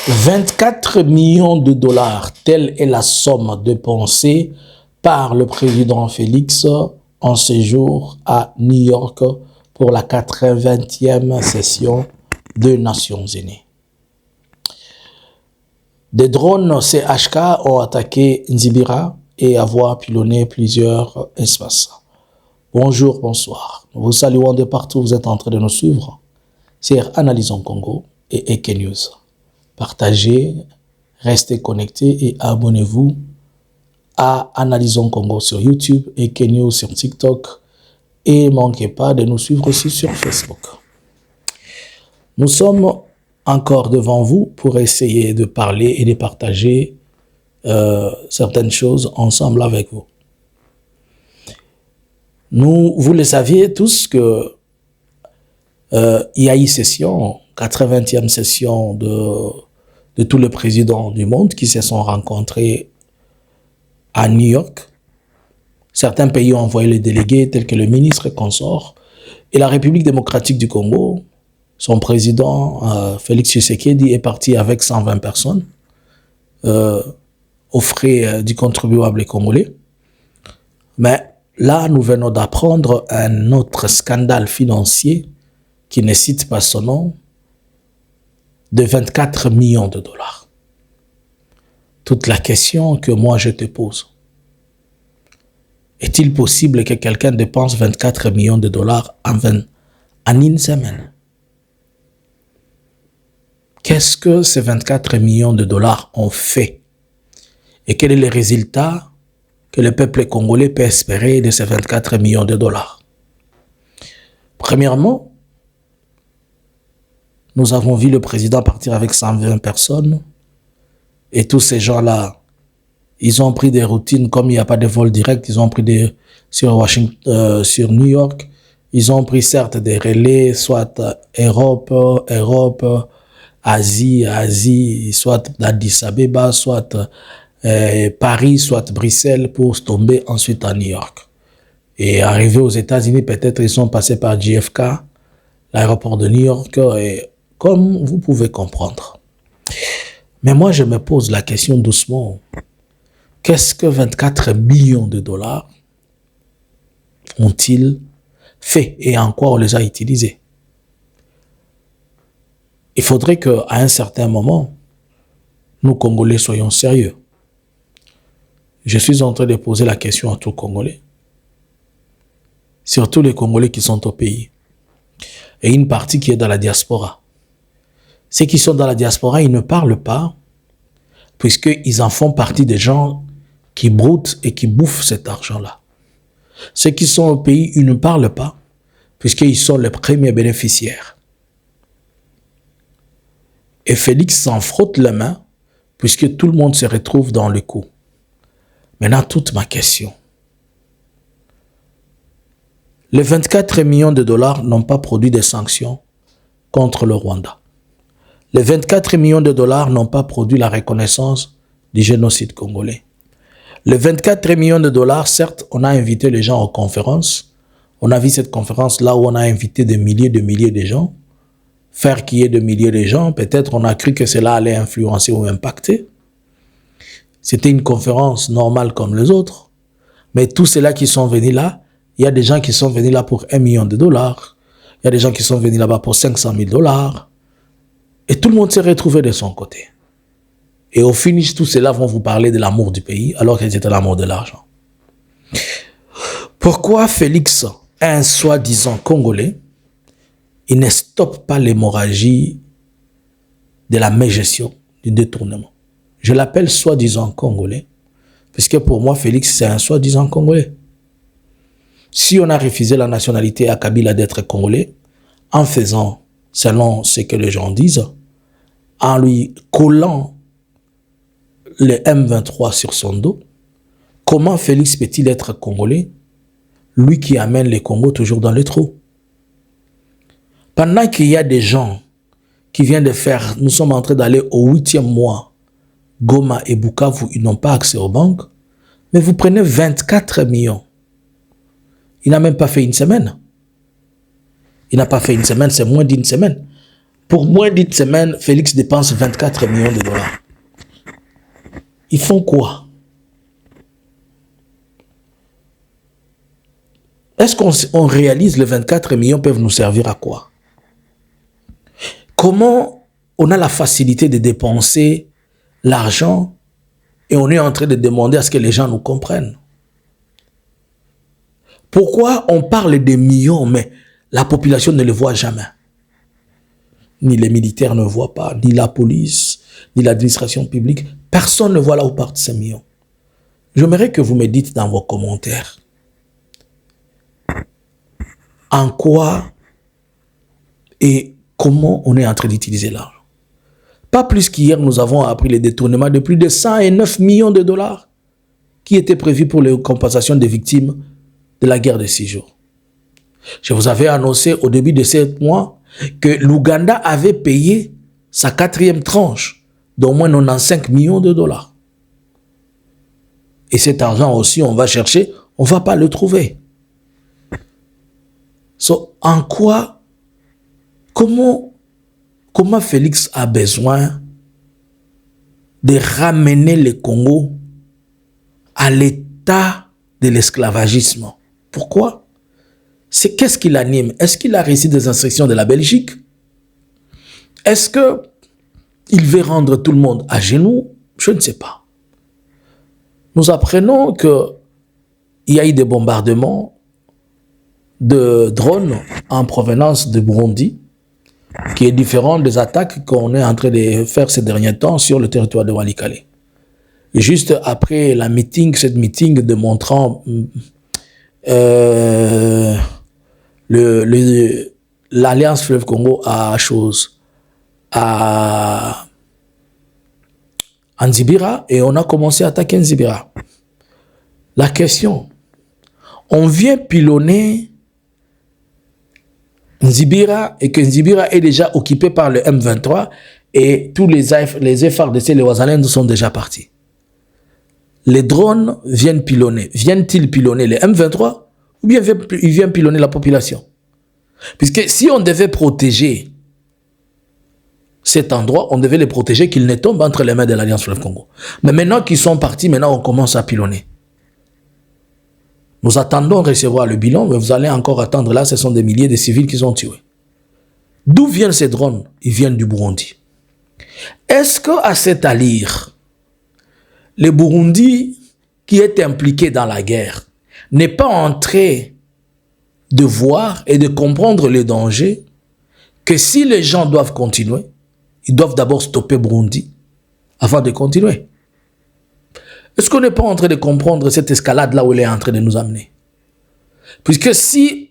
24 millions de dollars, telle est la somme dépensée par le président Félix en séjour à New York pour la 80e session des Nations Unies. Des drones CHK ont attaqué Nzibira et avoir pilonné plusieurs espaces. Bonjour, bonsoir. Nous vous saluons de partout où vous êtes en train de nous suivre. C'est Analysons Congo et Eke News. Partagez, restez connectés et abonnez-vous à Analysons Congo sur YouTube, Eke News sur TikTok et ne manquez pas de nous suivre aussi sur Facebook. Nous sommes encore devant vous pour essayer de parler et de partager certaines choses ensemble avec vous. Vous le saviez tous que il y a eu session, 80e session de tous les présidents du monde qui se sont rencontrés à New York. Certains pays ont envoyé les délégués tels que le ministre consort et la République démocratique du Congo. Son président, Félix Tshisekedi, est parti avec 120 personnes aux frais du contribuable congolais. Mais là, nous venons d'apprendre un autre scandale financier qui ne cite pas son nom, de 24 millions de dollars. Toute la question que moi je te pose, est-il possible que quelqu'un dépense 24 millions de dollars en une semaine? Qu'est-ce que ces 24 millions de dollars ont fait? Et quel est le résultat que le peuple congolais peut espérer de ces 24 millions de dollars? Premièrement, nous avons vu le président partir avec 120 personnes et tous ces gens-là, ils ont pris des routines comme il n'y a pas de vol direct, ils ont pris sur New York, ils ont pris certes des relais, soit Europe, Asie, soit Addis Abeba, soit Paris, soit Bruxelles pour tomber ensuite à New York. Et arrivés aux États-Unis, peut-être ils sont passés par JFK, l'aéroport de New York, et comme vous pouvez comprendre. Mais moi, je me pose la question doucement. Qu'est-ce que 24 millions de dollars ont-ils fait et en quoi on les a utilisés? Il faudrait qu'à un certain moment, nous, Congolais, soyons sérieux. Je suis en train de poser la question à tous les Congolais. Surtout les Congolais qui sont au pays. Et une partie qui est dans la diaspora. Ceux qui sont dans la diaspora, ils ne parlent pas, puisqu'ils en font partie des gens qui broutent et qui bouffent cet argent-là. Ceux qui sont au pays, ils ne parlent pas, puisqu'ils sont les premiers bénéficiaires. Et Félix s'en frotte les mains, puisque tout le monde se retrouve dans le coup. Maintenant, toute ma question. Les 24 millions de dollars n'ont pas produit des sanctions contre le Rwanda. Les 24 millions de dollars n'ont pas produit la reconnaissance du génocide congolais. Les 24 millions de dollars, certes, on a invité les gens aux conférences. On a vu cette conférence là où on a invité des milliers de gens. Faire qu'il y ait des milliers de gens, peut-être on a cru que cela allait influencer ou impacter. C'était une conférence normale comme les autres. Mais tous ceux-là qui sont venus là, il y a des gens qui sont venus là pour 1 million de dollars. Il y a des gens qui sont venus là-bas pour 500 000 dollars. Et tout le monde s'est retrouvé de son côté. Et au finish, tous ceux-là vont vous parler de l'amour du pays, alors que c'était l'amour de l'argent. Pourquoi Félix, un soi-disant Congolais, il ne stoppe pas l'hémorragie de la mégestion, du détournement? Je l'appelle soi-disant Congolais, parce que pour moi, Félix, c'est un soi-disant Congolais. Si on a refusé la nationalité à Kabila d'être Congolais, en faisant, selon ce que les gens disent, en lui collant le M23 sur son dos, comment Félix peut-il être Congolais, lui qui amène les Congos toujours dans le trou? Pendant qu'il y a des gens qui viennent de faire, nous sommes en train d'aller au 8e mois, Goma et Bukavu, ils n'ont pas accès aux banques, mais vous prenez 24 millions. Il n'a même pas fait une semaine. Il n'a pas fait une semaine, c'est moins d'une semaine. Pour moins d'une semaine, Félix dépense 24 millions de dollars. Ils font quoi? Est-ce qu'on réalise les 24 millions peuvent nous servir à quoi? Comment on a la facilité de dépenser l'argent et on est en train de demander à ce que les gens nous comprennent? Pourquoi on parle des millions, mais la population ne le voit jamais? Ni les militaires ne voient pas, ni la police, ni l'administration publique. Personne ne voit là où partent ces millions. J'aimerais que vous me dites dans vos commentaires en quoi et comment on est en train d'utiliser l'argent. Pas plus qu'hier, nous avons appris le détournement de plus de 109 millions de dollars qui étaient prévus pour les compensations des victimes de la guerre de 6 jours. Je vous avais annoncé au début de 7 mois que l'Ouganda avait payé sa 4e tranche d'au moins 95 millions de dollars. Et cet argent aussi, on va chercher, on ne va pas le trouver. En quoi, comment Félix a besoin de ramener le Congo à l'état de l'esclavagisme? Pourquoi? C'est qu'est-ce qui l'anime? Est-ce qu'il a reçu des instructions de la Belgique? Est-ce qu'il veut rendre tout le monde à genoux? Je ne sais pas. Nous apprenons qu'il y a eu des bombardements de drones en provenance de Burundi, qui est différent des attaques qu'on est en train de faire ces derniers temps sur le territoire de Walikale. Juste après cette meeting démontrant l'Alliance Fleuve Congo à Nzibira, et on a commencé à attaquer Nzibira. La question, on vient pilonner Nzibira et que Nzibira est déjà occupé par le M23 et tous les FARDC, les Wazalènes sont déjà partis. Les drones viennent pilonner. Viennent-ils pilonner les M23 ou bien ils viennent pilonner la population? Puisque si on devait protéger cet endroit, on devait les protéger qu'ils ne tombent entre les mains de l'Alliance Fleuve Congo. Mais maintenant qu'ils sont partis, maintenant on commence à pilonner. Nous attendons recevoir le bilan, mais vous allez encore attendre là, ce sont des milliers de civils qui sont tués. D'où viennent ces drones? Ils viennent du Burundi. Est-ce qu'à cette allure, le Burundi, qui est impliqué dans la guerre, n'est pas en train de voir et de comprendre le danger que si les gens doivent continuer, ils doivent d'abord stopper Burundi avant de continuer? Est-ce qu'on n'est pas en train de comprendre cette escalade là où elle est en train de nous amener? Puisque si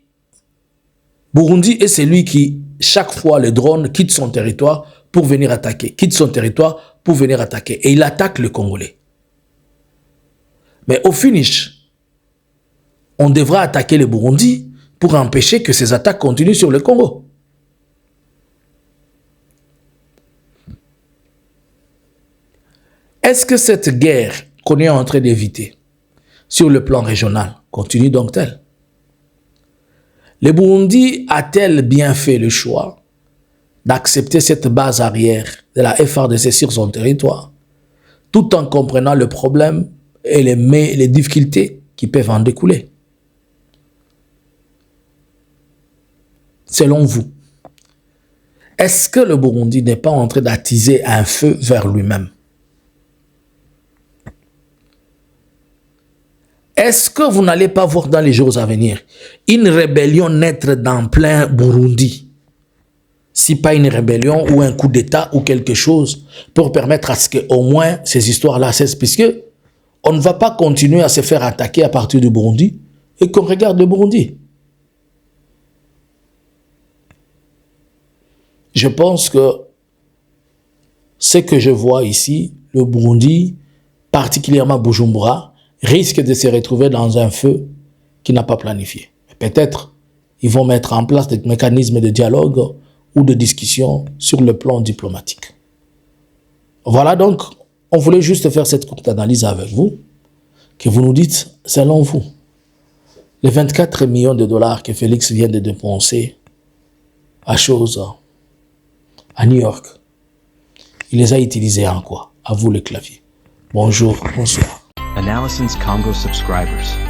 Burundi est celui qui, chaque fois, le drone quitte son territoire pour venir attaquer, et il attaque le Congolais. Mais au finish, on devra attaquer le Burundi pour empêcher que ces attaques continuent sur le Congo. Est-ce que cette guerre qu'on est en train d'éviter sur le plan régional continue donc tel? Le Burundi a-t-elle bien fait le choix d'accepter cette base arrière de la FARDC sur son territoire, tout en comprenant le problème et les difficultés qui peuvent en découler? Selon vous, est-ce que le Burundi n'est pas en train d'attiser un feu vers lui-même? Est-ce que vous n'allez pas voir dans les jours à venir une rébellion naître dans plein Burundi? Si pas une rébellion ou un coup d'État ou quelque chose pour permettre à ce qu'au moins ces histoires-là cessent, puisque on ne va pas continuer à se faire attaquer à partir du Burundi et qu'on regarde le Burundi. Je pense que ce que je vois ici, le Burundi, particulièrement Bujumbura, risque de se retrouver dans un feu qui n'a pas planifié. Peut-être ils vont mettre en place des mécanismes de dialogue ou de discussion sur le plan diplomatique. Voilà donc, on voulait juste faire cette courte analyse avec vous, que vous nous dites, selon vous, les 24 millions de dollars que Félix vient de dépenser à New York. Il les a utilisés en quoi? À vous le clavier. Bonjour, bonsoir. Analysins Congo subscribers.